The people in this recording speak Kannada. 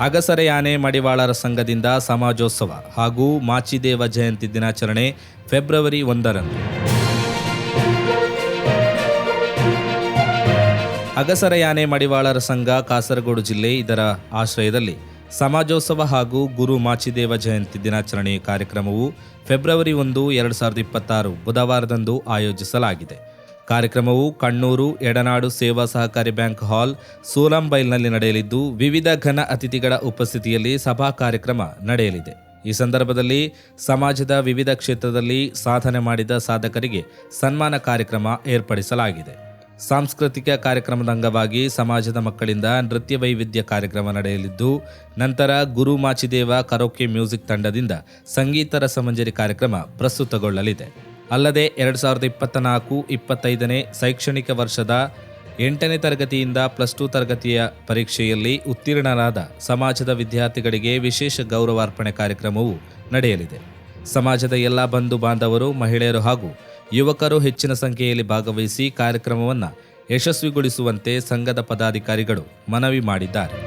ಅಗಸರೆ ಆನೆ ಮಡಿವಾಳರ ಸಂಘದಿಂದ ಸಮಾಜೋತ್ಸವ ಹಾಗೂ ಮಾಚಿದೇವ ಜಯಂತಿ ದಿನಾಚರಣೆ ಫೆಬ್ರವರಿ 1ರಂದು. ಅಗಸರೆ ಆನೆ ಮಡಿವಾಳರ ಸಂಘ ಕಾಸರಗೋಡು ಜಿಲ್ಲೆ ಇದರ ಆಶ್ರಯದಲ್ಲಿ ಸಮಾಜೋತ್ಸವ ಹಾಗೂ ಗುರು ಮಾಚಿದೇವ ಜಯಂತಿ ದಿನಾಚರಣೆ ಕಾರ್ಯಕ್ರಮವು ಫೆಬ್ರವರಿ 1, 2026 ಬುಧವಾರದಂದು ಆಯೋಜಿಸಲಾಗಿದೆ. ಕಾರ್ಯಕ್ರಮವು ಕಣ್ಣೂರು ಎಡನಾಡು ಸೇವಾ ಸಹಕಾರಿ ಬ್ಯಾಂಕ್ ಹಾಲ್ ಸೂಲಂಬೈಲ್ನಲ್ಲಿ ನಡೆಯಲಿದ್ದು, ವಿವಿಧ ಘನ ಅತಿಥಿಗಳ ಉಪಸ್ಥಿತಿಯಲ್ಲಿ ಸಭಾ ಕಾರ್ಯಕ್ರಮ ನಡೆಯಲಿದೆ. ಈ ಸಂದರ್ಭದಲ್ಲಿ ಸಮಾಜದ ವಿವಿಧ ಕ್ಷೇತ್ರದಲ್ಲಿ ಸಾಧನೆ ಮಾಡಿದ ಸಾಧಕರಿಗೆ ಸನ್ಮಾನ ಕಾರ್ಯಕ್ರಮ ಏರ್ಪಡಿಸಲಾಗಿದೆ. ಸಾಂಸ್ಕೃತಿಕ ಕಾರ್ಯಕ್ರಮದ ಅಂಗವಾಗಿ ಸಮಾಜದ ಮಕ್ಕಳಿಂದ ನೃತ್ಯ ವೈವಿಧ್ಯ ಕಾರ್ಯಕ್ರಮ ನಡೆಯಲಿದ್ದು, ನಂತರ ಗುರು ಮಾಚಿದೇವ ಕರೋಕೆ ಮ್ಯೂಸಿಕ್ ತಂಡದಿಂದ ಸಂಗೀತ ರಸಮಂಜರಿ ಕಾರ್ಯಕ್ರಮ ಪ್ರಸ್ತುತಗೊಳ್ಳಲಿದೆ. ಅಲ್ಲದೆ 2024-25ನೇ ಶೈಕ್ಷಣಿಕ ವರ್ಷದ 8ನೇ ತರಗತಿಯಿಂದ +2 ತರಗತಿಯ ಪರೀಕ್ಷೆಯಲ್ಲಿ ಉತ್ತೀರ್ಣರಾದ ಸಮಾಜದ ವಿದ್ಯಾರ್ಥಿಗಳಿಗೆ ವಿಶೇಷ ಗೌರವಾರ್ಪಣೆ ಕಾರ್ಯಕ್ರಮವು ನಡೆಯಲಿದೆ. ಸಮಾಜದ ಎಲ್ಲ ಬಂಧು ಬಾಂಧವರು, ಮಹಿಳೆಯರು ಹಾಗೂ ಯುವಕರು ಹೆಚ್ಚಿನ ಸಂಖ್ಯೆಯಲ್ಲಿ ಭಾಗವಹಿಸಿ ಕಾರ್ಯಕ್ರಮವನ್ನು ಯಶಸ್ವಿಗೊಳಿಸುವಂತೆ ಸಂಘದ ಪದಾಧಿಕಾರಿಗಳು ಮನವಿ ಮಾಡಿದ್ದಾರೆ.